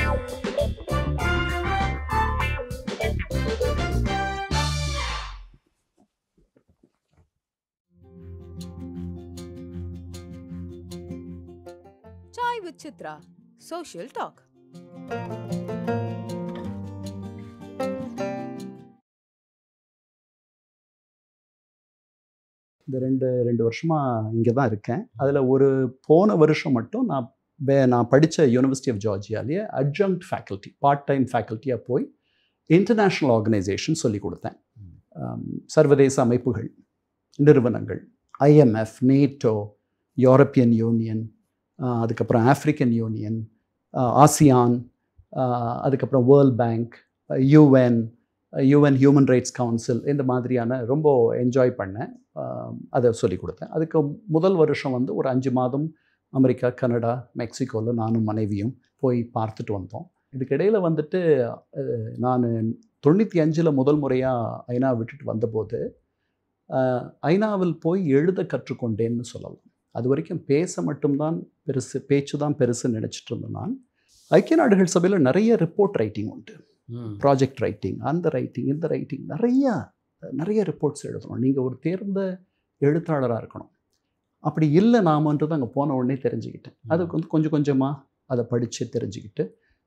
Chai with Chitra, Social Talk. இந்த ரெண்டு வருஷமாக இங்கே தான் இருக்கேன். அதில் போன வருஷம் மட்டும் நான் படித்த யூனிவர்சிட்டி ஆஃப் ஜார்ஜியாலேயே அட்ஜங்க்ட் ஃபேக்கல்ட்டி, பார்ட் டைம் ஃபேக்கல்ட்டியாக போய் இன்டர்நேஷ்னல் ஆர்கனைசேஷன் சொல்லிக் கொடுத்தேன். சர்வதேச அமைப்புகள், நிறுவனங்கள், IMF, நேட்டோ, யூரோப்பியன் யூனியன், அதுக்கப்புறம் ஆஃப்ரிக்கன் யூனியன், ஆசியான், அதுக்கப்புறம் World Bank, UN human rights council, இந்த மாதிரியான ரொம்ப என்ஜாய் பண்ணேன். அதை சொல்லிக் கொடுத்தேன். அதுக்கு முதல் வருஷம் வந்து ஒரு 5 மாதம் அமெரிக்கா, கனடா, மெக்சிகோவில் நானும் மனைவியும் போய் பார்த்துட்டு வந்தோம். இதுக்கிடையில் வந்துட்டு நான் 95 முதல் முறையாக ஐநா விட்டுட்டு வந்தபோது ஐநாவில் போய் எழுத கற்றுக்கொண்டேன்னு சொல்லலாம். அது வரைக்கும் பேச மட்டும்தான் பெருசு, பேச்சு தான் பெருசுன்னு நினச்சிட்டு இருந்தேன் நான். ஐக்கிய நாடுகள் சபையில் நிறைய ரிப்போர்ட் ரைட்டிங் உண்டு, ப்ராஜெக்ட் ரைட்டிங், அந்த ரைட்டிங், இந்த ரைட்டிங், நிறைய ரிப்போர்ட்ஸ் எழுதணும். நீங்கள் ஒரு தேர்ந்த எழுத்தாளராக இருக்கணும். அப்படி இல்லை நாமன்றது அங்கே போன உடனே தெரிஞ்சுக்கிட்டேன். அதுக்கு வந்து கொஞ்சம் கொஞ்சமாக அதை படித்து தெரிஞ்சுக்கிட்டு,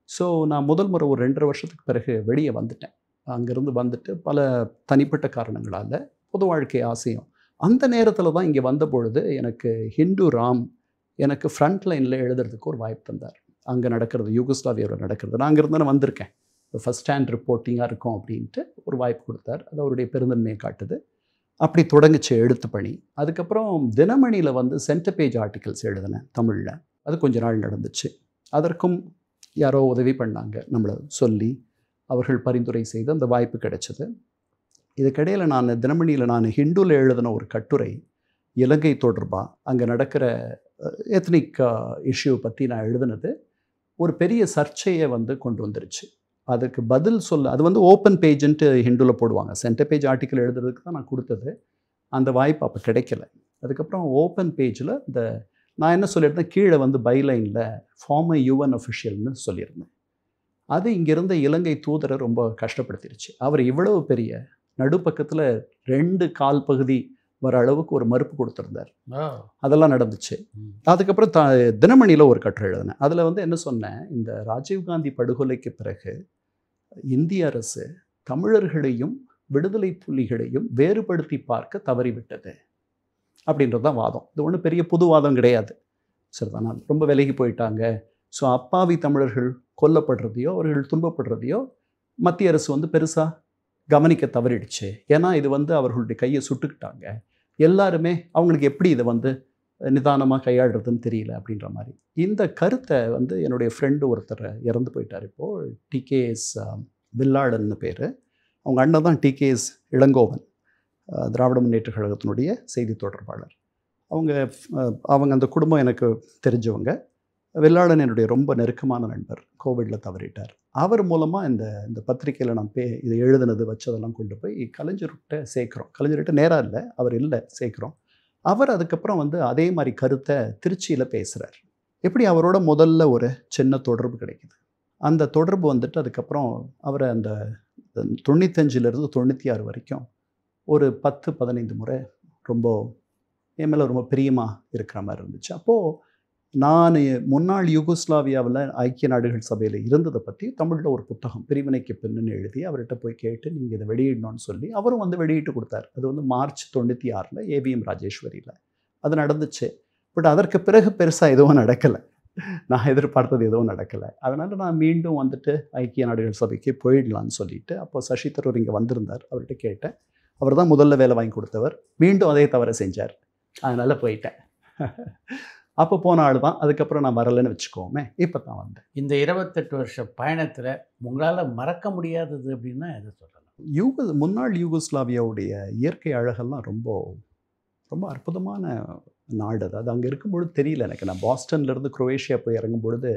ஸோ நான் முதல் முறை ஒரு 2.5 வருஷத்துக்கு பிறகு வெளியே வந்துட்டேன். அங்கேருந்து வந்துட்டு பல தனிப்பட்ட காரணங்களால், பொது வாழ்க்கை ஆசையும், அந்த நேரத்தில் தான் இங்கே வந்த பொழுது எனக்கு ஹிந்து ராம் எனக்கு ஃப்ரண்ட் லைனில் எழுதுறதுக்கு ஒரு வாய்ப்பு தந்தார். அங்கே நடக்கிறது, யூகோஸ்லாவியாவில் நடக்கிறது, நான் அங்கேருந்து நான் வந்திருக்கேன், ஃபஸ்ட் ஹேண்ட் ரிப்போர்ட்டிங்காக இருக்கும் அப்படின்ட்டு ஒரு வாய்ப்பு கொடுத்தார். அது அவருடைய பெருந்தன்மையை காட்டுது. அப்படி தொடங்குச்சு எழுத்து பணி. அதுக்கப்புறம் தினமணியில் வந்து சென்டர் பேஜ் ஆர்டிகல்ஸ் எழுதினேன் தமிழில். அது கொஞ்ச நாள் நடந்துச்சு. அதற்கும் யாரோ உதவி பண்ணாங்க, நம்மளை சொல்லி அவர்கள் பரிந்துரை செய்து அந்த வாய்ப்பு கிடைச்சது. இதுக்கிடையில் நான் தினமணியில் ஹிந்துவில் எழுதின ஒரு கட்டுரை, இலங்கை தொடர்பாக அங்கே நடக்கிற எத்னிக் இஷ்யூ பற்றி நான் எழுதினது ஒரு பெரிய சர்ச்சையை வந்து கொண்டு வந்துருச்சு. அதுக்கு பதில் சொல்ல, அது வந்து ஓப்பன் பேஜுன்ட்டு ஹிந்துவில் போடுவாங்க. சென்டர் பேஜ் ஆர்டிக்கல் எழுதுறதுக்கு தான் நான் கொடுத்தது. அந்த வாய்ப்பு அப்போ கிடைக்கல. அதுக்கப்புறம் ஓப்பன் பேஜில் நான் என்ன சொல்லியிருந்தேன், கீழே வந்து பைலைனில் ஃபார்மர் UN அஃபிஷியல்னு சொல்லியிருந்தேன். அது இங்கேருந்த இலங்கை தூதரை ரொம்ப கஷ்டப்படுத்திருச்சு. அவர் இவ்வளவு பெரிய நடுப்பக்கத்தில் 2 கால் பகுதி வர அளவுக்கு ஒரு மறுப்பு கொடுத்துருந்தார். அதெல்லாம் நடந்துச்சு. அதுக்கப்புறம் தினமணியில் ஒரு கட்டுரை எழுதினேன். அதில் வந்து என்ன சொன்னேன், இந்த ராஜீவ்காந்தி படுகொலைக்கு பிறகு இந்திய அரசு தமிழர்களையும் விடுதலை புலிகளையும் வேறுபடுத்தி பார்க்க தவறிவிட்டது அப்படின்றது தான் வாதம். இது ஒன்றும் பெரிய புது வாதம் கிடையாது. சரிதானா? ரொம்ப விலகி போயிட்டாங்க. ஸோ அப்பாவி தமிழர்கள் கொல்லப்படுறதையோ அவர்கள் துன்பப்படுறதையோ மத்திய அரசு வந்து பெருசாக கவனிக்க தவறிடுச்சு. ஏன்னா இது வந்து அவர்களுடைய கையை சுட்டுக்கிட்டாங்க. எல்லாருமே அவங்களுக்கு எப்படி இதை வந்து நிதானமாக கையாளுறதுன்னு தெரியல அப்படின்ற மாதிரி. இந்த கருத்தை வந்து என்னுடைய ஃப்ரெண்டு ஒருத்தர் இறந்து போயிட்டார் இப்போது, TKS வில்லாளன்னு பேர். அவங்க அண்ணன் தான் TKS இளங்கோவன், திராவிட முன்னேற்ற கழகத்தினுடைய செய்தி தொடர்பாளர். அவங்க அந்த குடும்பம் எனக்கு தெரிஞ்சவங்க. வில்லாளன் என்னுடைய ரொம்ப நெருக்கமான நண்பர், கோவிடில் தவறிட்டார். அவர் மூலமாக இந்த பத்திரிக்கையில் நான் இதை எழுதுனது வச்சதெல்லாம் கொண்டு போய் கலைஞர்கிட்ட சேர்க்குறோம். கலைஞர்கிட்ட நேராக இல்லை, அவர் இல்லை, சேர்க்குறோம். அவர் அதுக்கப்புறம் வந்து அதே மாதிரி கருத்தை திருச்சியில் பேசுகிறார். எப்படி அவரோட முதல்ல ஒரு சின்ன தொடர்பு கிடைக்குது. அந்த தொடர்பு வந்துட்டு அதுக்கப்புறம் அவரை அந்த 95லேருந்து 96 வரைக்கும் ஒரு 10-15 முறை ரொம்ப என் மேலே ரொம்ப பிரியமாக இருக்கிற மாதிரி இருந்துச்சு. அப்போது நான் முன்னாள் யூகோஸ்லாவியாவில் ஐக்கிய நாடுகள் சபையில் இருந்ததை பற்றி தமிழில் ஒரு புத்தகம், பிரிவினைக்கு பின்னு எழுதி அவர்கிட்ட போய் கேட்டு நீங்கள் இதை வெளியிடணும்னு சொல்லி அவரும் வந்து வெளியிட்டு கொடுத்தார். அது வந்து மார்ச் 96 AVM ராஜேஸ்வரியில் அது நடந்துச்சு. பட் அதற்கு பிறகு பெருசாக எதுவும் நடக்கலை. நான் எதிர்பார்த்தது எதுவும் நடக்கலை. அதனால் நான் மீண்டும் வந்துட்டு ஐக்கிய நாடுகள் சபைக்கு போயிடலான்னு சொல்லிட்டு, அப்போ சசி தரூர் இங்கே வந்திருந்தார். அவர்கிட்ட கேட்டேன். அவர் தான் முதல்ல வேலை வாங்கி கொடுத்தவர். மீண்டும் அதே தவறை செஞ்சார். அதனால் போயிட்டேன். அப்போ போன ஆள் தான். அதுக்கப்புறம் நான் வரலைன்னு வச்சுக்கோமே. இப்போ தான் வந்தேன். இந்த 28 வருஷ பயணத்தில் உங்களால் மறக்க முடியாதது அப்படின்னா எதை சொல்லலாம்? முன்னாள் யூகோஸ்லாவியாவுடைய இயற்கை அழகெல்லாம் ரொம்ப ரொம்ப அற்புதமான நாடு. அது அங்கே இருக்கும்பொழுது தெரியல எனக்கு. நான் பாஸ்டன்லேருந்து குரோவேஷியா போய் இறங்கும் பொழுது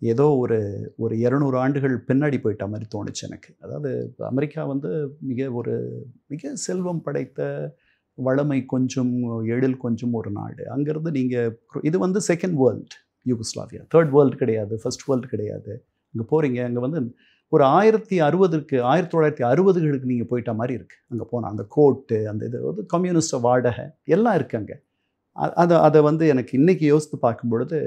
ஏதோ ஒரு 200 ஆண்டுகள் பின்னாடி போயிட்ட மாதிரி தோணுச்சு எனக்கு. அதாவது அமெரிக்கா வந்து மிக செல்வம் படைத்த, வளமை கொஞ்சம், எழில் கொஞ்சம் ஒரு நாடு. அங்கேருந்து நீங்கள் இது வந்து second world Yugoslavia, third world கிடையாது, ஃபர்ஸ்ட் வேர்ல்டு கிடையாது. அங்கே போகிறீங்க, அங்கே வந்து ஒரு 1960களுக்கு நீங்கள் போயிட்ட மாதிரி இருக்குது. அங்கே போனால் அந்த கோர்ட்டு, அந்த இது வந்து கம்யூனிஸ்ட் வாடகை எல்லாம் இருக்குது அங்கே. அதை வந்து எனக்கு இன்றைக்கி யோசித்து பார்க்கும்பொழுது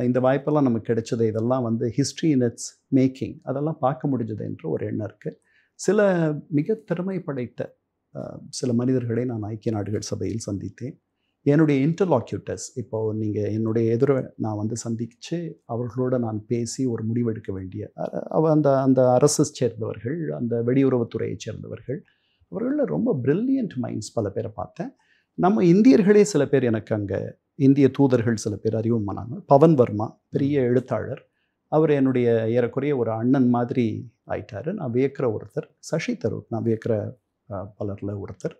இந்த வாய்ப்பெல்லாம் நமக்கு கிடைச்சது, இதெல்லாம் வந்து ஹிஸ்ட்ரி இன் இட்ஸ் மேக்கிங், அதெல்லாம் பார்க்க முடிஞ்சது என்று ஒரு எண்ணம் இருக்குது. சில மிக திறமை படைத்த சில மனிதர்களை நான் ஐக்கிய நாடுகள் சபையில் சந்தித்தேன். என்னுடைய இன்டர்லாக்யூட்டர்ஸ், இப்போது நீங்கள் என்னுடைய எதிர நான் வந்து சந்தித்து அவர்களோட நான் பேசி ஒரு முடிவெடுக்க வேண்டிய அந்த அந்த அரசை சேர்ந்தவர்கள், அந்த வெளியுறவுத்துறையை சேர்ந்தவர்கள், அவர்களில் ரொம்ப பிரில்லியன்ட் மைண்ட்ஸ் பல பேரை பார்த்தேன். நம்ம இந்தியர்களே சில பேர் எனக்கு அங்கே இந்திய தூதர்கள் சில பேர் அறிமுகமானாங்க. பவன் வர்மா பெரிய எழுத்தாளர், அவர் என்னுடைய ஏறக்குறைய ஒரு அண்ணன் மாதிரி ஆயிட்டார். நான் வியக்கிற ஒருத்தர். சசி தரூர் நான் வியக்கிற பலரில் ஒருத்தர்.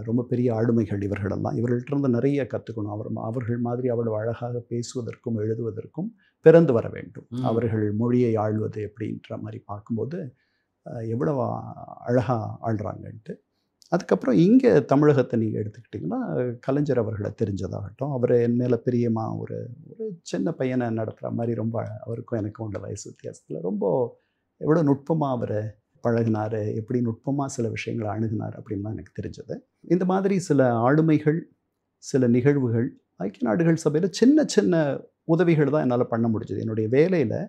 ரொம்ப பெரிய ஆளுமைகள் இவர்களெல்லாம். இவர்கள்ட்டிருந்து நிறைய கற்றுக்கணும். அவர்கள் மாதிரி அவ்வளவு அழகாக பேசுவதற்கும் எழுதுவதற்கும் பிறந்து வர வேண்டும். அவர்கள் மொழியை ஆள்வது எப்படின்ற மாதிரி பார்க்கும்போது எவ்வளோ அழகாக ஆள்றாங்கன்ட்டு. அதுக்கப்புறம் இங்கே தமிழகத்தை நீங்கள் எடுத்துக்கிட்டிங்கன்னா, கலைஞர் அவர்களை தெரிஞ்சதாகட்டும், அவர் என் மேலே பிரியமாக ஒரு சின்ன பையனை நடத்துகிற மாதிரி ரொம்ப அவருக்கும் எனக்கும் உள்ள வயசு வித்தியாசத்தில் ரொம்ப எவ்வளோ நுட்பமாக அவர் பழகினார், எப்படி நுட்பமாக சில விஷயங்களை அணுகினார் அப்படின்லாம் எனக்கு தெரிஞ்சது. இந்த மாதிரி சில ஆளுமைகள், சில நிகழ்வுகள் ஐக்கிய நாடுகள் சபையில் சின்ன சின்ன உதவிகள் தான் என்னால் பண்ண முடிஞ்சது. என்னுடைய வேலையில்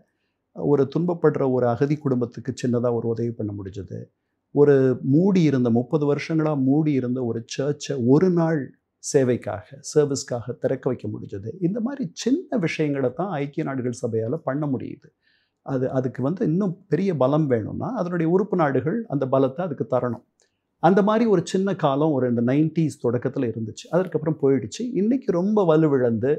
ஒரு துன்பப்படுற ஒரு அகதி குடும்பத்துக்கு சின்னதாக ஒரு உதவி பண்ண முடிஞ்சது. ஒரு மூடி இருந்த 30 வருஷங்களாக மூடி இருந்த ஒரு சர்ச்சை ஒரு நாள் சேவைக்காக, சர்வீஸ்க்காக திறக்க வைக்க முடிஞ்சது. இந்த மாதிரி சின்ன விஷயங்களை தான் ஐக்கிய நாடுகள் சபையால் பண்ண முடியுது. அதுக்கு வந்து இன்னும் பெரிய பலம் வேணும்னா அதனுடைய உறுப்பு நாடுகள் அந்த பலத்தை அதுக்கு தரணும். அந்த மாதிரி ஒரு சின்ன காலம் ஒரு இந்த 90s தொடக்கத்தில் இருந்துச்சு. அதற்கப்புறம் போயிடுச்சு. இன்றைக்கி ரொம்ப வலுவிழந்து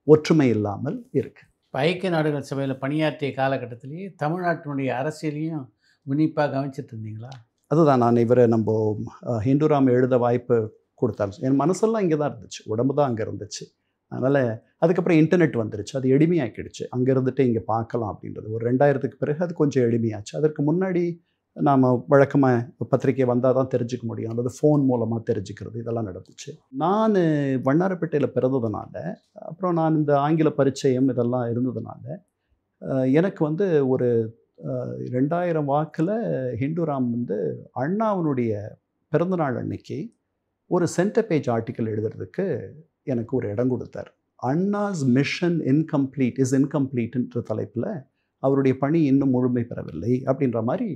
ஒற்றுமை இல்லாமல் இருக்குது. இப்போ ஐக்கிய நாடுகள் சபையில் பணியாற்றிய காலகட்டத்திலேயே தமிழ்நாட்டினுடைய அரசியலையும் உன்னிப்பாக கவனிச்சிட்டு இருந்தீங்களா? அதுதான் நான் நம்ம ஹிந்துராம் எழுத வாய்ப்பு கொடுத்தாரு. என் மனசெல்லாம் இங்கே தான் இருந்துச்சு, உடம்பு தான் அங்கே இருந்துச்சு. அதனால் அதுக்கப்புறம் இன்டர்நெட் வந்துருச்சு, அது எளிமையாக்கிடுச்சு. அங்கே இருந்துட்டு இங்கே பார்க்கலாம் அப்படின்றது. ஒரு 2000க்கு பிறகு அது கொஞ்சம் எளிமையாச்சு. அதற்கு முன்னாடி நாம் வழக்கமாக பத்திரிக்கை வந்தால் தான் தெரிஞ்சுக்க முடியும், அல்லது ஃபோன் மூலமாக தெரிஞ்சுக்கிறது, இதெல்லாம் நடந்துச்சு. நான் வண்ணாரப்பேட்டையில் பிறந்ததுனால, அப்புறம் நான் இந்த ஆங்கில பரிச்சயம் இதெல்லாம் இருந்ததுனால, எனக்கு வந்து ஒரு 2000 வாக்கில் ஹிந்துராம் வந்து அண்ணாவினுடைய பிறந்தநாள் அன்னைக்கு ஒரு சென்டர் பேஜ் ஆர்டிக்கல் எழுதுறதுக்கு எனக்கு ஒரு இடம் கொடுத்தார். அண்ணாஸ் மிஷன் இன்கம்ப்ளீட்ன்ற தலைப்பில் அவருடைய பணி இன்னும் முழுமை பெறவில்லை அப்படின்ற மாதிரி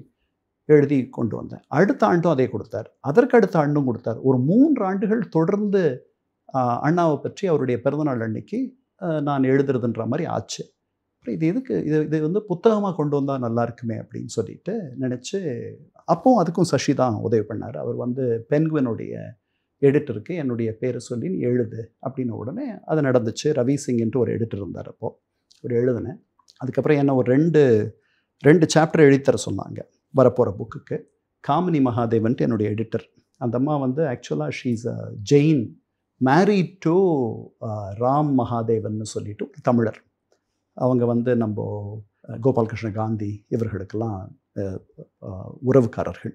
எழுதி கொண்டு வந்தேன். அடுத்த ஆண்டும் அதே கொடுத்தார், அதற்கு அடுத்த ஆண்டும் கொடுத்தார். ஒரு 3 ஆண்டுகள் தொடர்ந்து அண்ணாவை பற்றி அவருடைய பிறந்தநாள் அன்னைக்கு நான் எழுதுறதுன்ற மாதிரி ஆச்சு. அப்புறம் இது வந்து புத்தகமாக கொண்டு வந்தால் நல்லா இருக்குமே அப்படின்னு சொல்லிட்டு நினச்சி, அப்போவும் அதுக்கும் சசி தான் உதவி பண்ணார். அவர் வந்து பென்குவினுடைய எடிட்டருக்கு என்னுடைய பேரை சொல்லி நீ எழுது அப்படின்ன உடனே அது நடந்துச்சு. ரவி சிங்ன்ட்டு ஒரு எடிட்டர் இருந்தார். அப்போது ஒரு எழுதினேன். அதுக்கப்புறம் என்ன ஒரு ரெண்டு சாப்டர் எழுதித்தர சொன்னாங்க வரப்போகிற புக்குக்கு. காமினி மகாதேவன்ட்டு என்னுடைய எடிட்டர். அந்த அம்மா வந்து ஆக்சுவலாக she's a Jain, married to Ram Mahadevan சொல்லிட்டு ஒரு தமிழர். அவங்க வந்து நம்ம கோபாலகிருஷ்ண காந்தி இவர்களுக்கெல்லாம் உறவுக்காரர்கள்.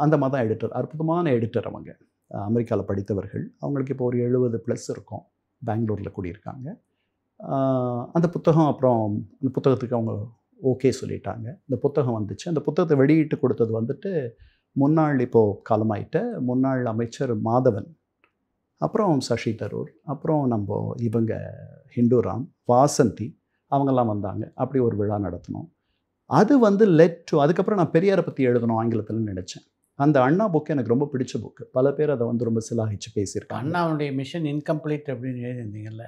அந்த மாதிரி தான் எடிட்டர். அற்புதமான எடிட்டர். அவங்க அமெரிக்காவில் படித்தவர்கள். அவங்களுக்கு இப்போ ஒரு 70+ இருக்கும். பெங்களூரில் கூடியிருக்காங்க. அந்த புத்தகம் அப்புறம் அந்த புத்தகத்துக்கு அவங்க ஓகே சொல்லிட்டாங்க. இந்த புத்தகம் வந்துச்சு. அந்த புத்தகத்தை வெளியிட்டு கொடுத்தது வந்துட்டு முன்னாள், இப்போது காலமாயிட்ட முன்னாள் அமைச்சர் மாதவன், அப்புறம் சசி தரூர், அப்புறம் நம்ம இவங்க ஹிந்துராம், வாசந்தி, அவங்கெல்லாம் வந்தாங்க. அப்படி ஒரு விழா நடத்தினோம். அது வந்து அதுக்கப்புறம் நான் பெரியாரை பற்றி எழுதணும் ஆங்கிலத்தில் நினச்சேன். அந்த அண்ணா புக்கு எனக்கு ரொம்ப பிடிச்ச புக்கு. பல பேர் அதை வந்து ரொம்ப சிலாகிச்சு பேசியிருக்காங்க. அண்ணாவுடைய மிஷன் இன்கம்ப்ளீட் அப்படின்னு எழுதியிருந்தீங்கல்ல,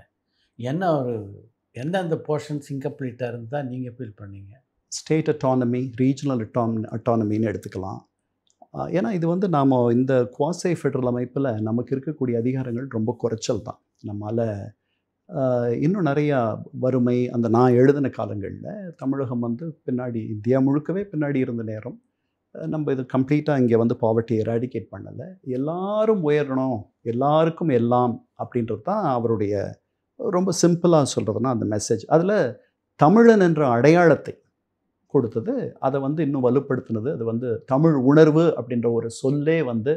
எந்தெந்த போர்ஷன்ஸ் இன்கம்ப்ளீட்டாக இருந்தால் நீங்கள் ஃபீல் பண்ணீங்க? ஸ்டேட் அட்டானமி, ரீஜனல் அட்டானமின்னு எடுத்துக்கலாம். ஏன்னா இது வந்து நாம் இந்த குவாசை ஃபெடரல் அமைப்பில் நமக்கு இருக்கக்கூடிய அதிகாரங்கள் ரொம்ப குறைச்சல் தான். நம்மால் இன்னும் நிறையா வறுமை, அந்த நான் எழுதின காலங்களில் தமிழகம் வந்து பின்னாடி, இந்தியா முழுக்கவே பின்னாடி இருந்த நேரம். நம்ம இது கம்ப்ளீட்டாக இங்கே வந்து பாவர்ட்டி எராடிகேட் பண்ணலை. எல்லாரும் உயரணும், எல்லாருக்கும் எல்லாம் அப்படின்றது தான் அவருடைய ரொம்ப சிம்பிளாக சொல்கிறதுனா அந்த மெசேஜ். அதில் தமிழன் என்ற அடையாளத்தை கொடுத்தது, அதை வந்து இன்னும் வலுப்படுத்தினது. அது வந்து தமிழ் உணர்வு அப்படின்ற ஒரு சொல்லே வந்து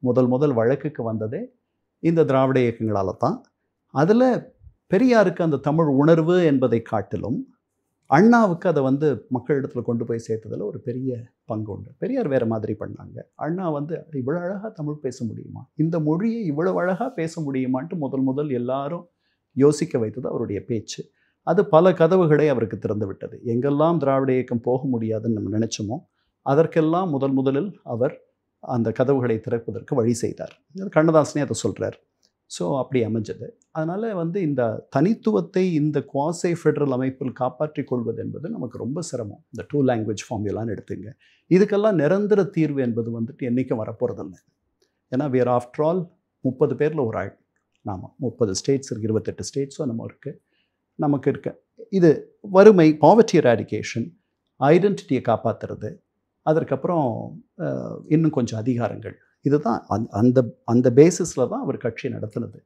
முதல் வழக்குக்கு வந்ததே இந்த திராவிட இயக்கங்களால் தான். அதில் பெரியாருக்கு அந்த தமிழ் உணர்வு என்பதை காட்டிலும் அண்ணாவுக்கு அதை வந்து மக்களிடத்துல கொண்டு போய் சேர்த்ததில் ஒரு பெரிய பங்கு உண்டு. பெரியார் வேறு மாதிரி பண்ணாங்க. அண்ணா வந்து இவ்வளோ அழகாக தமிழ் பேச முடியுமா, இந்த மொழியை இவ்வளோ அழகாக பேச முடியுமான்ட்டு முதல் எல்லாரும் யோசிக்க வைத்தது அவருடைய பேச்சு. அது பல கதவுகளை அவருக்கு திறந்து விட்டது. எங்கெல்லாம் திராவிட இயக்கம் போக முடியாதுன்னு நம்ம நினச்சோமோ அதற்கெல்லாம் முதலில் அவர் அந்த கதவுகளை திறப்பதற்கு வழி செய்தார். கண்ணதாசனே அதை சொல்கிறார். ஸோ அப்படி அமைஞ்சது. அதனால் வந்து இந்த தனித்துவத்தை இந்த குவாசை ஃபெடரல் அமைப்பில் காப்பாற்றிக் கொள்வது என்பது நமக்கு ரொம்ப சிரமம். இந்த 2 லாங்குவேஜ் ஃபார்முலான்னு எடுத்துங்க. இதுக்கெல்லாம் நிரந்தர தீர்வு என்பது வந்துட்டு என்றைக்கும் வரப்போகிறதில்லை. ஏன்னா we are after all 30 பேரில் ஒரு ஆள். நாம 30 ஸ்டேட்ஸ் இருக்குது, 28 ஸ்டேட்ஸும் நம்ம இருக்குது. நமக்கு இருக்க இது வறுமை, பாவர்ட்டி எராடிகேஷன், ஐடென்டிட்டியை காப்பாற்றுறது, அதற்கப்புறம் இன்னும் கொஞ்சம் அதிகாரங்கள், இதுதான் அந்த அந்த பேசிஸில் தான் அவர் கட்சி நடத்துனது.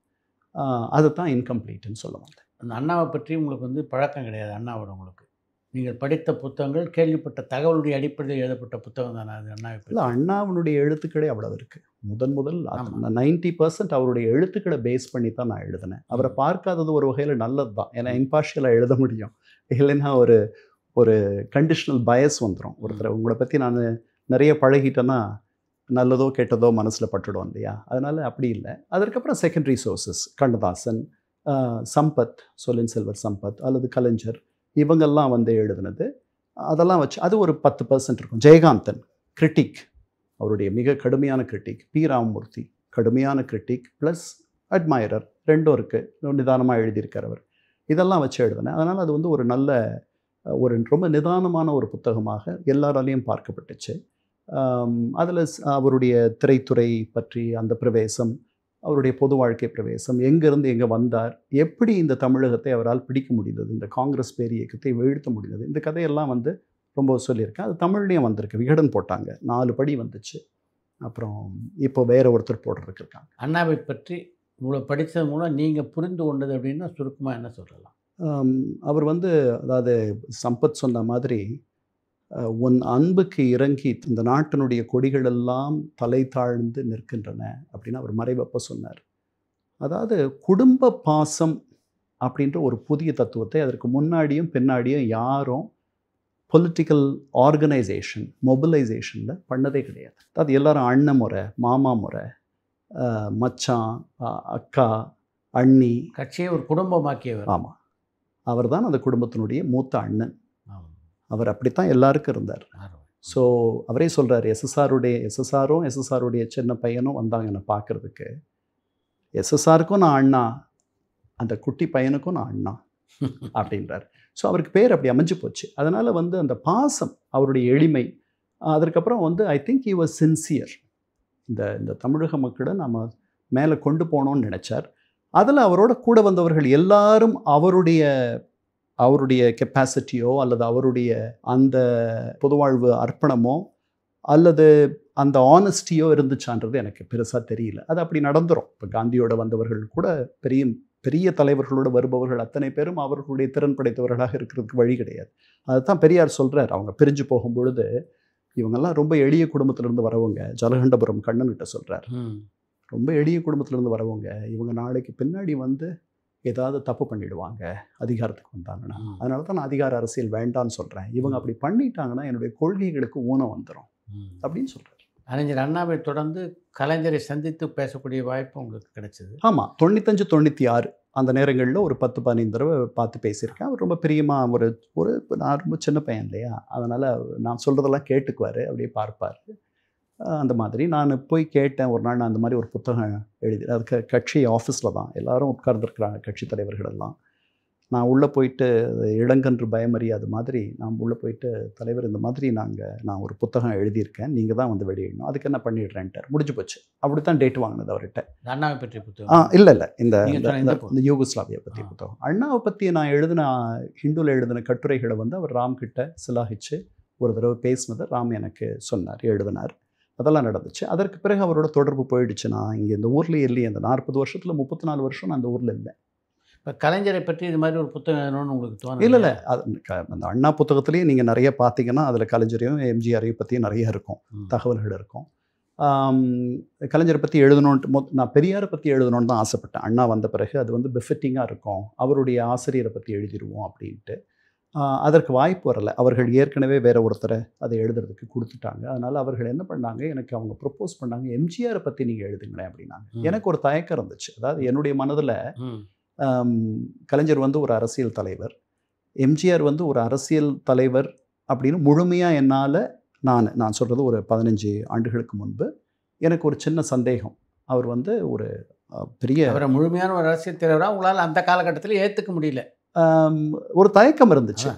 அதுதான் இன்கம்ப்ளீட்னு சொல்ல மாட்டேன். அந்த அண்ணாவை பற்றி உங்களுக்கு வந்து பழக்கம் கிடையாது. அண்ணாவோட உங்களுக்கு நீங்கள் படித்த புத்தகங்கள், கேள்விப்பட்ட தகவலுடைய அடிப்படையில் எழுதப்பட்ட புத்தகம் தானே அது அண்ணாவை பற்றி? இல்லை, அண்ணாவினுடைய எழுத்துக்களே அவ்வளவு இருக்குது. முதல் 90% அவருடைய எழுத்துக்களை பேஸ் பண்ணி தான் நான் எழுதினேன். அவரை பார்க்காதது ஒரு வகையில் நல்லது தான். ஏன்னா இம்பார்ஷியலாக எழுத முடியும். இல்லைன்னா ஒரு கண்டிஷனல் பயஸ் வந்துடும். ஒருத்தர் உங்களை பற்றி நான் நிறைய பழகிட்டேன்னா நல்லதோ கெட்டதோ மனசில் பட்டுடும் இல்லையா? அதனால் அப்படி இல்லை. அதற்கப்புறம் செகண்டரி சோர்சஸ் கண்ணதாசன், சம்பத், சொல்லின் செல்வர் சம்பத் அல்லது கலைஞர், இவங்கெல்லாம் வந்து எழுதுனது, அதெல்லாம் வச்சு அது ஒரு 10% இருக்கும். ஜெயகாந்தன் கிரிட்டிக், அவருடைய மிக கடுமையான கிரிட்டிக். பி ராமமூர்த்தி கடுமையான கிரிட்டிக் ப்ளஸ் அட்மைரர், ரெண்டும் இருக்குது. நிதானமாக எழுதியிருக்கார் அவர். இதெல்லாம் வச்சு எழுதினேன். அதனால் அது வந்து ஒரு நல்ல ரொம்ப நிதானமான ஒரு புத்தகமாக எல்லாராலையும் பார்க்கப்பட்டுச்சு. அதில் அவருடைய திரைத்துறை பற்றி அந்த பிரவேசம், அவருடைய பொது வாழ்க்கை பிரவேசம், எங்கேருந்து எங்கே வந்தார், எப்படி இந்த தமிழகத்தை அவரால் பிடிக்க முடிந்தது, இந்த காங்கிரஸ் பேர் இயக்கத்தை வீழ்த்த முடிந்தது, இந்த கதையெல்லாம் வந்து ரொம்ப சொல்லியிருக்கேன். அது தமிழ்லேயும் வந்திருக்கு. விகடன் போட்டாங்க, 4 படி வந்துச்சு. அப்புறம் இப்போ வேறு ஒருத்தர் போடுறதுக்கு இருக்காங்க. அண்ணாவை பற்றி இவ்வளோ படித்தது மூலம் நீங்கள் புரிந்து கொண்டது அப்படின்னா சுருக்கமாக என்ன சொல்லலாம்? அவர் வந்து அதாவது சம்பத் சொன்ன மாதிரி உன் அன்புக்கு இறங்கி இந்த நாட்டினுடைய கொடிகளெல்லாம் தலை தாழ்ந்து நிற்கின்றன அப்படின்னு அவர் மறைவப்ப சொன்னார். அதாவது குடும்ப பாசம் அப்படின்ற ஒரு புதிய தத்துவத்தை அதற்கு முன்னாடியும் பின்னாடியும் யாரும் பொலிட்டிக்கல் ஆர்கனைசேஷன் மொபிலைசேஷனில் பண்ணதே கிடையாது. அது எல்லாரும் அண்ணன் முறை, மாமா முறை, மச்சான், அக்கா, அண்ணி, கட்சியை ஒரு குடும்பமாக்கியவர். ஆமாம், அவர் தான் அந்த குடும்பத்தினுடைய மூத்த அண்ணன். அவர் அப்படித்தான் எல்லாருக்கும் இருந்தார். ஸோ அவரே சொல்கிறார், எஸ்எஸ்ஆருடைய சின்ன பையனும் வந்தாங்க என்னை பார்க்குறதுக்கு. எஸ்எஸ்ஆருக்கும் நான் அண்ணா, அந்த குட்டி பையனுக்கும் நான் அண்ணா அப்படின்றார். ஸோ அவருக்கு பேர் அப்படி அமைஞ்சு போச்சு. அதனால் வந்து அந்த பாசம், அவருடைய எளிமை, அதற்கப்புறம் வந்து I think he was sincere. இந்த தமிழக மக்களை நம்ம மேலே கொண்டு போகணும்னு நினச்சார். அதில் அவரோட கூட வந்தவர்கள் எல்லாரும் அவருடைய கெப்பாசிட்டியோ அல்லது அவருடைய அந்த பொதுவாழ்வு அர்ப்பணமோ அல்லது அந்த ஆனஸ்டியோ இருந்துச்சான்றது எனக்கு பெருசாக தெரியல. அது அப்படி நடந்துடும். இப்போ காந்தியோட வந்தவர்கள் கூட பெரிய தலைவர்களோடு வருபவர்கள் அத்தனை பேரும் அவர்களுடைய திறன் படைத்தவர்களாக இருக்கிறதுக்கு வழி கிடையாது. அதுதான் பெரியார் சொல்கிறார். அவங்க பிரிஞ்சு போகும் பொழுது இவங்கெல்லாம் ரொம்ப எளிய குடும்பத்திலேருந்து வரவங்க. ஜலகண்டபுரம் கண்ணன்கிட்ட சொல்கிறார், ரொம்ப எளிய குடும்பத்திலேருந்து வரவங்க, இவங்க நாளைக்கு பின்னாடி வந்து ஏதாவது தப்பு பண்ணிடுவாங்க அதிகாரத்துக்கு வந்தாங்கன்னா. அதனால தான் நான் அதிகார அரசியல் வேண்டான்னு சொல்கிறேன். இவங்க அப்படி பண்ணிட்டாங்கன்னா என்னுடைய கொள்கைகளுக்கு ஊனம் வந்துடும் அப்படின்னு சொல்கிறார். அறிஞர் அண்ணாவை தொடர்ந்து கலைஞரை சந்தித்து பேசக்கூடிய வாய்ப்பு உங்களுக்கு கிடைச்சது? ஆமாம், 95, 96 அந்த நேரங்களில் ஒரு 10-15 தடவை பார்த்து பேசியிருக்கேன். அவர் ரொம்ப பிரியமாக நான் ரொம்ப சின்ன பையன் இல்லையா, அதனால் நான் சொல்கிறதெல்லாம் கேட்டுக்குவார், அப்படியே பார்ப்பார். அந்த மாதிரி நான் போய் கேட்டேன் ஒரு நாள். நான் அந்த மாதிரி ஒரு புத்தகம் எழுதி, அது கட்சி ஆஃபீஸில் தான் எல்லோரும் உட்கார்ந்துருக்குறாங்க, கட்சி தலைவர்கள் எல்லாம். நான் உள்ளே போயிட்டு இளங்கன்று பயமறியாது மாதிரி நான் உள்ளே போயிட்டு, தலைவர் இந்த மாதிரி நான் ஒரு புத்தகம் எழுதியிருக்கேன், நீங்கள் தான் வந்து வெளியிடணும், அதுக்கு என்ன பண்ணிடுறேன்ட்டார். முடிஞ்சு போச்சு. அப்படி தான் டேட் வாங்கினது அவர்கிட்ட. அண்ணாவை பற்றி புத்தகம்? இல்லை இந்த யூகோஸ்லாவியா பற்றி புத்தகம். அண்ணாவை பற்றி நான் ஹிந்துவில் எழுதின கட்டுரைகளை வந்து அவர் ராம் கிட்ட சிலாகிச்சு ஒரு தடவை பேசினதை ராம் எனக்கு சொன்னார், எழுதினார். அதெல்லாம் நடந்துச்சு. அதற்கு பிறகு அவரோட தொடர்பு போயிடுச்சு. நான் இங்கே இந்த ஊர்லேயே இல்லையே. அந்த 40 வருஷத்தில் 34 வருஷம் நான் அந்த ஊரில் இல்லை. இப்போ கலைஞரை பற்றி இது மாதிரி ஒரு புத்தகம் எழுதணும்னு உங்களுக்கு தோணும்? இல்லை, அந்த அண்ணா புத்தகத்துலேயே நீங்கள் நிறைய பார்த்தீங்கன்னா அதில் கலைஞரையும் எம்ஜிஆரையும் பற்றியும் நிறைய இருக்கும், தகவல்கள் இருக்கும். கலைஞரை பற்றி எழுதணுன்ட்டு நான் பெரியாரை பற்றி எழுதணுன்னு தான் ஆசைப்பட்டேன். அண்ணா வந்த பிறகு அது வந்து பெஃபிட்டிங்காக இருக்கும், அவருடைய ஆசிரியரை பற்றி எழுதிடுவோம் அப்படின்ட்டு. அதற்கு வாய்ப்பு வரலை. அவர்கள் ஏற்கனவே வேற ஒருத்தரை அதை எழுதுறதுக்கு கொடுத்துட்டாங்க. அதனால் அவர்கள் என்ன பண்ணாங்க, எனக்கு அவங்க ப்ரொப்போஸ் பண்ணாங்க, எம்ஜிஆரை பற்றி நீங்கள் எழுதுங்களேன் அப்படின்னாங்க. எனக்கு ஒரு தயக்கம் இருந்துச்சு. அதாவது என்னுடைய மனதில் கலைஞர் வந்து ஒரு அரசியல் தலைவர், எம்ஜிஆர் வந்து ஒரு அரசியல் தலைவர் அப்படின்னு முழுமையாக என்னால் நான் சொல்கிறது ஒரு 15 ஆண்டுகளுக்கு முன்பு எனக்கு ஒரு சின்ன சந்தேகம். அவர் வந்து ஒரு பெரிய அவரை முழுமையான ஒரு அரசியல் தலைவராக உங்களால் அந்த காலகட்டத்தில் ஏற்றுக்க முடியல. ஒரு தயக்கம் இருந்துச்சு.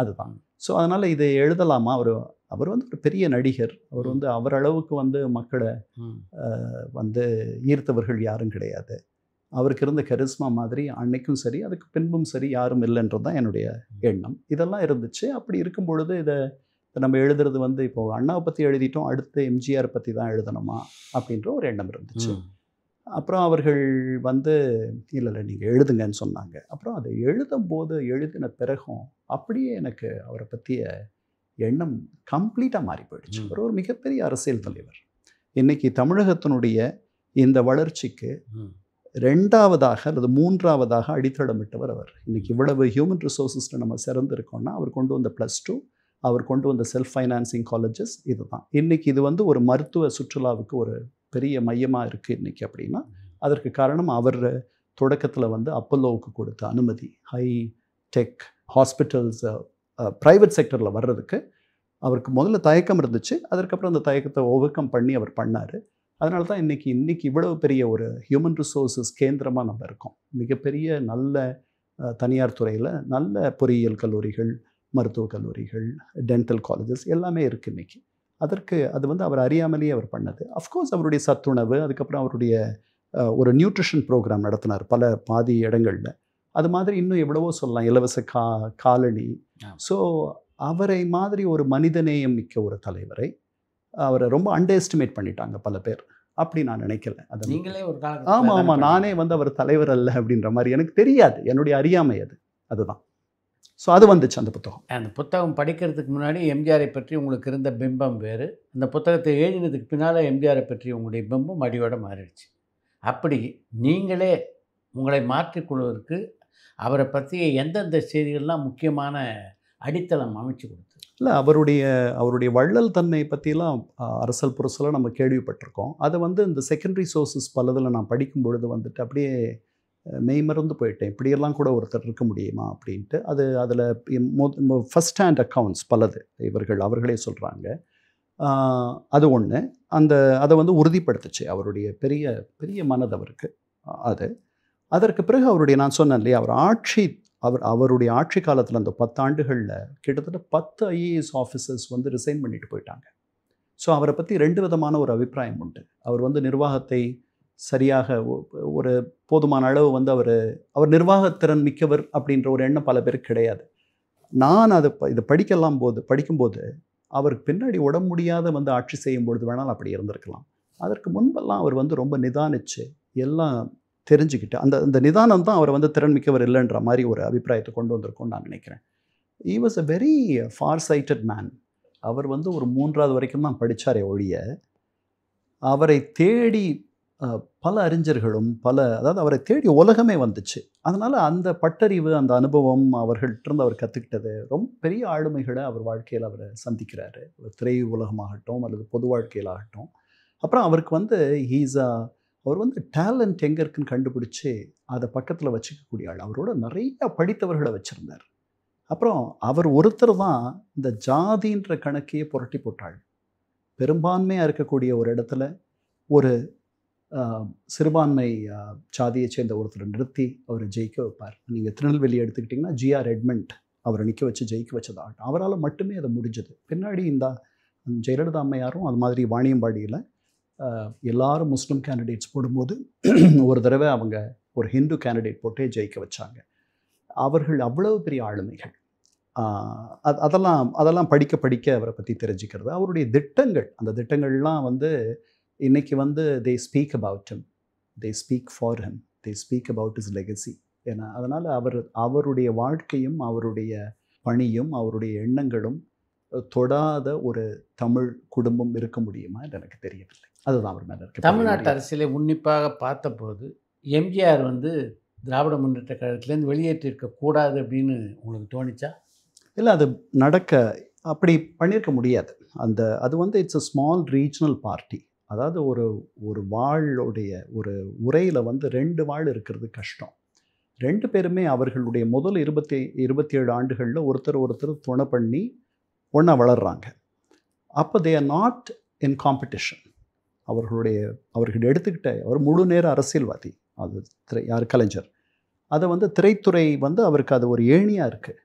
அதுதான். ஸோ அதனால் இதை எழுதலாமா? அவர் வந்து ஒரு பெரிய நடிகர். அவர் வந்து அவர் அளவுக்கு வந்து மக்களை வந்து ஈர்த்தவர்கள் யாரும் கிடையாது. அவருக்கு இருந்த கரிஸ்மா மாதிரி அன்னைக்கும் சரி அதுக்கு பின்பும் சரி யாரும் இல்லைன்றது தான் என்னுடைய எண்ணம். இதெல்லாம் இருந்துச்சு. அப்படி இருக்கும் பொழுது இதை நம்ம எழுதுறது வந்து இப்போது அண்ணாவை பற்றி எழுதிட்டோம், அடுத்து எம்ஜிஆர் பற்றி தான் எழுதணுமா அப்படின்ற ஒரு எண்ணம் இருந்துச்சு. அப்புறம் அவர்கள் வந்து இல்லை நீங்கள் எழுதுங்கன்னு சொன்னாங்க. அப்புறம் அதை எழுதும்போது எழுதின பிறகும் அப்படியே எனக்கு அவரை பற்றிய எண்ணம் கம்ப்ளீட்டாக மாறி போயிடுச்சு. அவர் ஒரு மிகப்பெரிய அரசியல் தலைவர். இன்றைக்கி தமிழகத்தினுடைய இந்த வளர்ச்சிக்கு 2ஆவதாக அல்லது 3ஆவதாக அடித்தளமிட்டவர் அவர். இன்றைக்கி இவ்வளவு ஹியூமன் ரிசோர்ஸஸில் நம்ம சிறந்திருக்கோம்னா அவர் கொண்டு வந்த +2, அவர் கொண்டு வந்த செல்ஃப் ஃபைனான்சிங் காலேஜஸ் இதுதான். இன்றைக்கி இது வந்து ஒரு மருத்துவ சுற்றுலாவுக்கு ஒரு பெரிய மையமாக இருக்குது இன்றைக்கி. அப்படின்னா அதற்கு காரணம் அவர் தொடக்கத்தில் வந்து அப்பல்லோவுக்கு கொடுத்த அனுமதி. ஹை டெக் ஹாஸ்பிட்டல்ஸ் ப்ரைவேட் செக்டரில் வர்றதுக்கு அவருக்கு முதல்ல தயக்கம் இருந்துச்சு. அதற்கப்புறம் அந்த தயக்கத்தை ஓவர் கம் பண்ணி அவர் பண்ணார். அதனால தான் இன்றைக்கி இவ்வளவு பெரிய ஒரு ஹியூமன் ரிசோர்ஸஸ் கேந்திரமாக நம்ம இருக்கோம். மிகப்பெரிய நல்ல தனியார் துறையில் நல்ல பொறியியல் கல்லூரிகள், மருத்துவக் கல்லூரிகள், டென்டல் காலேஜஸ் எல்லாமே இருக்குது இன்றைக்கி. அது வந்து அவர் அறியாமலேயே அவர் பண்ணது. அஃப்கோர்ஸ் அவருடைய சத்துணவு, அதுக்கப்புறம் அவருடைய ஒரு நியூட்ரிஷன் ப்ரோக்ராம் நடத்தினார் பாதி இடங்களில். அது மாதிரி இன்னும் எவ்வளவோ சொல்லலாம். இலவச காலனி. ஸோ அவரை மாதிரி ஒரு மனிதநேயம் மிக்க ஒரு தலைவரை அவரை ரொம்ப அண்டர் எஸ்டிமேட் பண்ணிட்டாங்க பல பேர். அப்படி நான் நினைக்கல. அது நீங்களே ஒரு ஆமாம் நானே வந்து அவர் தலைவர் அல்ல அப்படின்ற மாதிரி எனக்கு தெரியாது. என்னுடைய அறியாமை அதுதான். ஸோ அது வந்துச்சு அந்த புத்தகம். அந்த புத்தகம் படிக்கிறதுக்கு முன்னாடி எம்ஜிஆரை பற்றி உங்களுக்கு இருந்த பிம்பம் வேறு, அந்த புத்தகத்தை எழுதினதுக்கு பின்னால் எம்ஜிஆரை பற்றி உங்களுடைய பிம்பம் அடியோட மாறிடுச்சு. அப்படி நீங்களே உங்களை மாற்றிக்கொள்வதற்கு அவரை பற்றி எந்தெந்த செய்திகள்லாம் முக்கியமான அடித்தளம் அமைச்சு கொடுத்து? இல்லை, அவருடைய வள்ளல் தன்மை பற்றிலாம் அரசல் புரசலாக நம்ம கேள்விப்பட்டிருக்கோம். அதை வந்து இந்த செகண்டரி சோர்ஸஸ் பலதில் நான் படிக்கும் பொழுது வந்துட்டு அப்படியே மெய்மறந்து போயிட்டேன். இப்படியெல்லாம் கூட ஒருத்தர் இருக்க முடியுமா அப்படின்ட்டு. அதில் ஃபஸ்ட் ஹேண்ட் அக்கவுண்ட்ஸ் பலது அவர்களே சொல்கிறாங்க. அது ஒன்று. அதை வந்து உறுதிப்படுத்துச்சு அவருடைய பெரிய பெரிய மனது அவருக்கு. அதற்கு பிறகு நான் சொன்னேன் இல்லையா, அவருடைய ஆட்சி காலத்தில் அந்த 10 ஆண்டுகளில் கிட்டத்தட்ட 10 IAS ஆஃபீஸர்ஸ் வந்து ரிசைன் பண்ணிட்டு போயிட்டாங்க. ஸோ அவரை பற்றி 2 விதமான ஒரு அபிப்பிராயம் உண்டு. அவர் வந்து நிர்வாகத்தை சரியாக ஒரு போதுமான அளவு வந்து அவர் நிர்வாகத்திறன் மிக்கவர் அப்படின்ற ஒரு எண்ணம் பல பேருக்கு கிடையாது. நான் இதை படிக்கும்போது அவருக்கு பின்னாடி உடம்பு முடியாத வந்து ஆட்சி செய்யும்பொழுது வேணாலும் அப்படி இருந்திருக்கலாம். அதற்கு முன்பெல்லாம் அவர் வந்து ரொம்ப நிதானிச்சு எல்லாம் தெரிஞ்சுக்கிட்டு அந்த நிதானம் தான் அவரை வந்து திறன் மிக்கவர் இல்லைன்ற மாதிரி ஒரு அபிப்பிராயத்தை கொண்டு வந்திருக்கும்னு நான் நினைக்கிறேன். he was a very far-sighted man. அவர் வந்து ஒரு 3ஆவது வரைக்கும் தான் படித்தாரே ஒழிய அவரை தேடி பல அறிஞர்களும் அதாவது அவரை தேடி உலகமே வந்துச்சு. அதனால் அந்த பட்டறிவு, அந்த அனுபவம் அவர்கள்ட்டிருந்து அவர் கற்றுக்கிட்டது ரொம்ப பெரிய ஆளுமைகளை அவர் வாழ்க்கையில் அவர் சந்திக்கிறாரு. திரை உலகமாகட்டும் அல்லது பொது வாழ்க்கையிலாகட்டும். அப்புறம் அவருக்கு வந்து அவர் வந்து டேலண்ட் எங்கே இருக்குன்னு கண்டுபிடிச்சி அதை பக்கத்தில் வச்சுக்கக்கூடிய ஆள். அவரோட நிறைய படித்தவர்களை வச்சுருந்தார். அப்புறம் அவர் ஒருத்தர் தான் இந்த ஜாதின்ற கணக்கையே புரட்டி போட்டாள். பெரும்பான்மையாக இருக்கக்கூடிய ஒரு இடத்துல ஒரு சிறுபான்மை சாதியை சேர்ந்த ஒருத்தரை நிறுத்தி அவரை ஜெயிக்க வைப்பார். நீங்கள் திருநெல்வேலி எடுத்துக்கிட்டிங்கன்னா G.R. எட்மண்ட் அவரை நிற்க வச்சு ஜெயிக்க வச்சதாகட்டும். அவரால் மட்டுமே அதை முடிஞ்சது. பின்னாடி இந்த ஜெயலலிதா அம்மையாரும் அது மாதிரி வாணியம்பாடியில் எல்லாரும் முஸ்லீம் கேண்டிடேட்ஸ் போடும்போது ஒரு தடவை அவங்க ஒரு ஹிந்து கேண்டிடேட் போட்டே ஜெயிக்க வச்சாங்க. அவர்கள் அவ்வளவு பெரிய ஆளுமைகள். அதெல்லாம் படிக்க அவரை பற்றி தெரிஞ்சுக்கிறது. அவருடைய திட்டங்கள், அந்த திட்டங்கள்லாம் வந்து இன்றைக்கி வந்து they speak about him, they speak for him, they speak about his legacy. ஏன்னா அதனால் அவருடைய வாழ்க்கையும் அவருடைய பணியும் அவருடைய எண்ணங்களும் தொடாத ஒரு தமிழ் குடும்பம் இருக்க முடியுமா என்று எனக்கு தெரியவில்லை. அதுதான் அவர் மேலே இருக்கு. தமிழ்நாட்டு அரசியலை உன்னிப்பாக பார்த்தபோது எம்ஜிஆர் வந்து திராவிட முன்னேற்ற கழகத்துலேருந்து வெளியேற்றிருக்கக்கூடாது அப்படின்னு உங்களுக்கு தோணிச்சா? இல்லை, அது நடக்க அப்படி பண்ணியிருக்க முடியாது. அது வந்து it's a small regional party. அதாவது ஒரு வாளுடைய ஒரு உரையில் வந்து 2 வாள் இருக்கிறது கஷ்டம். 2 பேருமே அவர்களுடைய முதல் 27 ஆண்டுகளில் ஒருத்தர் துணை பண்ணி ஒன்றா வளர்கிறாங்க. அப்போ they are not in competition. அவர்கள் எடுத்துக்கிட்ட அவர் முழு நேர அரசியல்வாதி. அது யார்? கலைஞர். அதை வந்து திரைத்துறை வந்து அவருக்கு அது ஒரு ஏணியாக இருக்குது.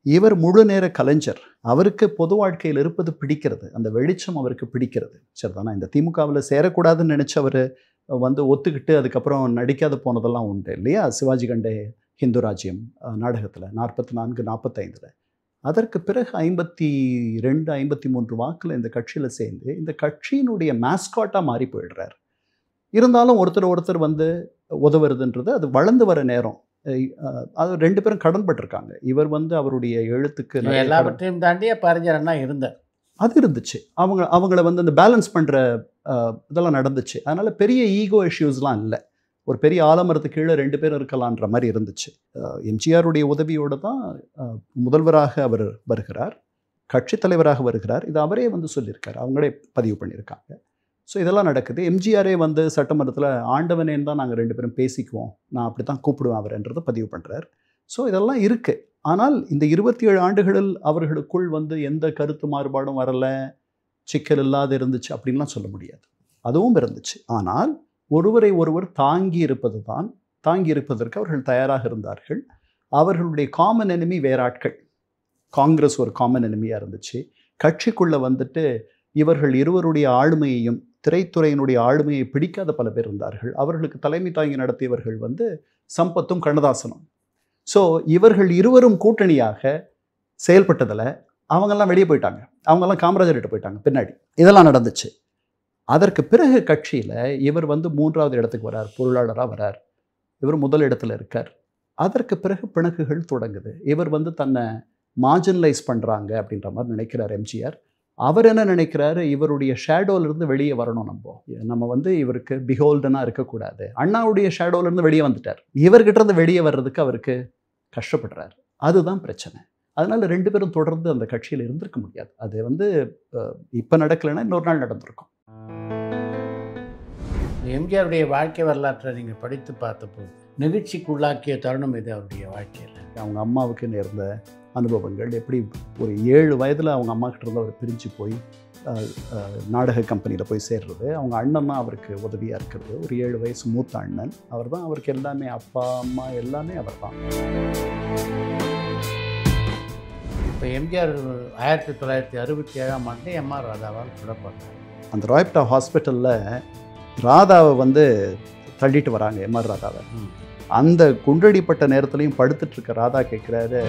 இவர் முழு நேர கலைஞர். அவருக்கு பொது வாழ்க்கையில் இருப்பது பிடிக்கிறது, அந்த வெளிச்சம் அவருக்கு பிடிக்கிறது. சரிதானா? இந்த திமுகவில் சேரக்கூடாதுன்னு நினச்சவர் வந்து ஒத்துக்கிட்டு அதுக்கப்புறம் நடிக்காத போனதெல்லாம் உண்டு இல்லையா? சிவாஜி கண்டே ஹிந்து ராஜ்யம் நாடகத்தில் 44, 45. அதற்கு பிறகு 52, 53 வாக்கில் இந்த கட்சியில் சேர்ந்து இந்த கட்சியினுடைய மேஸ்காட்டாக மாறி போயிடுறார். இருந்தாலும் ஒருத்தர் வந்து உதவுறதுன்றது அது வளர்ந்து வர நேரம். அது 2 பேரும் கடன்பட்டிருக்காங்க. இவர் வந்து அவருடைய எழுத்துக்கு எல்லாவற்றையும் தாண்டி அறிஞர் அண்ணா இருந்தார். அது இருந்துச்சு. அவங்கள வந்து அந்த பேலன்ஸ் பண்ணுற இதெல்லாம் நடந்துச்சு. அதனால் பெரிய ஈகோ இஷ்யூஸ்லாம் இல்லை. ஒரு பெரிய ஆலமரத்து கீழே 2 பேரும் இருக்கலான்ற மாதிரி இருந்துச்சு. எம்ஜிஆருடைய உதவியோடு தான் முதல்வராக அவர் வருகிறார், கட்சி தலைவராக வருகிறார். இது அவரே வந்து சொல்லியிருக்கார், அவங்களே பதிவு பண்ணியிருக்காங்க. ஸோ இதெல்லாம் நடக்குது. எம்ஜிஆரே வந்து சட்டமன்றத்தில் ஆண்டவனேன்னு தான் நாங்கள் 2 பேரும் பேசிக்குவோம், நான் அப்படி தான் கூப்பிடுவேன் அவர்ன்றதை பதிவு பண்ணுறார். ஸோ இதெல்லாம் இருக்குது. ஆனால் இந்த 27 ஆண்டுகளில் அவர்களுக்குள் வந்து எந்த கருத்து மாறுபாடும் வரலை, சிக்கல் இல்லாது இருந்துச்சு அப்படின்லாம் சொல்ல முடியாது. அதுவும் இருந்துச்சு. ஆனால் ஒருவரை ஒருவர் தாங்கி இருப்பதற்கு அவர்கள் தயாராக இருந்தார்கள். அவர்களுடைய காமன் எனிமி வேற ஆட்கள். காங்கிரஸ் ஒரு காமன் எனிமியாக இருந்துச்சு. கட்சிக்குள்ளே வந்துட்டு இவர்கள் இருவருடைய ஆளுமையையும் திரைத்துறையினுடைய ஆளுமையை பிடிக்காத பல பேர் இருந்தார்கள். அவர்களுக்கு தலைமை தாங்கி நடத்தியவர்கள் வந்து சம்பத்தும் கண்ணதாசனும். ஸோ இவர்கள் இருவரும் கூட்டணியாக செயல்பட்டதில் அவங்கெல்லாம் வெளியே போயிட்டாங்க. அவங்கெல்லாம் காமராஜர்கிட்ட போயிட்டாங்க பின்னாடி. இதெல்லாம் நடந்துச்சு. அதற்கு பிறகு கட்சியில் இவர் வந்து 3வது இடத்துக்கு வரார், பொருளாளராக வரார். இவர் முதல் இடத்துல இருக்கார். அதற்கு பிறகு பிணக்குகள் தொடங்குது. இவர் வந்து தன்னை மார்ஜினலைஸ் பண்ணுறாங்க அப்படின்ற மாதிரி நினைக்கிறார் எம்ஜிஆர். அவர் என்ன நினைக்கிறாரு? இவருடைய ஷேடோவிலிருந்து வெளியே வரணும். நம்ம வந்து இவருக்கு பிஹோல்டனாக இருக்கக்கூடாது. அண்ணாவுடைய ஷேடோவிலேருந்து வெளியே வந்துட்டார். இவர்கிட்ட இருந்து வெளியே வர்றதுக்கு அவருக்கு கஷ்டப்படுறார். அதுதான் பிரச்சனை. அதனால் 2 பேரும் தொடர்ந்து அந்த கட்சியில் இருந்திருக்க முடியாது. அது வந்து இப்போ நடக்கலைன்னா இன்னொரு நாள் நடந்திருக்கும். எம்ஜிஆருடைய வாழ்க்கை வரலாற்றை நீங்கள் படித்து பார்த்தபோது நிகழ்ச்சிக்குள்ளாக்கிய தருணம் இது அவருடைய வாழ்க்கையில். அவங்க அம்மாவுக்கு நேர்ந்த அனுபவங்கள், எப்படி ஒரு 7 வயதில் அவங்க அம்மா கிட்ட இருந்து அவர் பிரிஞ்சு போய் நாடக கம்பெனியில் போய் சேர்றது. அவங்க அண்ணன் தான் அவருக்கு உதவியாக இருக்கிறது. ஒரு 7 வயசு மூத்த அண்ணன். அவர் தான் அவருக்கு எல்லாமே, அப்பா அம்மா எல்லாமே அவர் தான். இப்போ எம்ஜிஆர் 1967ஆம் ஆண்டு எம்ஆர் ராதாவால் சுடப்பட்டார். அந்த ராயப்டா ஹாஸ்பிட்டலில் ராதாவை வந்து தள்ளிட்டு வராங்க, எம்ஆர் ராதாவை. அந்த குண்டடிப்பட்ட நேரத்துலையும் படுத்துட்ருக்க ராதா கேட்குறாரு,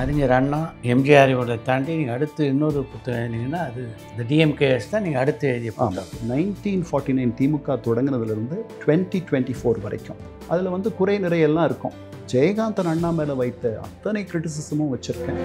அறிஞர் அண்ணா எம்ஜிஆரோட தாண்டி நீங்கள் அடுத்து இன்னொரு புத்தகம் எழுதினீங்கன்னா அது இந்த டிஎம்கேஎஸ் தான் நீங்கள் அடுத்து எழுதிய புத்தகம். 1949 திமுக தொடங்கினதுலேருந்து 2024 வரைக்கும் அதில் வந்து குறை நிறையெல்லாம் இருக்கும். ஜெயகாந்தன் அண்ணா மேலே வைத்த அத்தனை கிரிட்டிசிசமும் வச்சுருக்கேன்.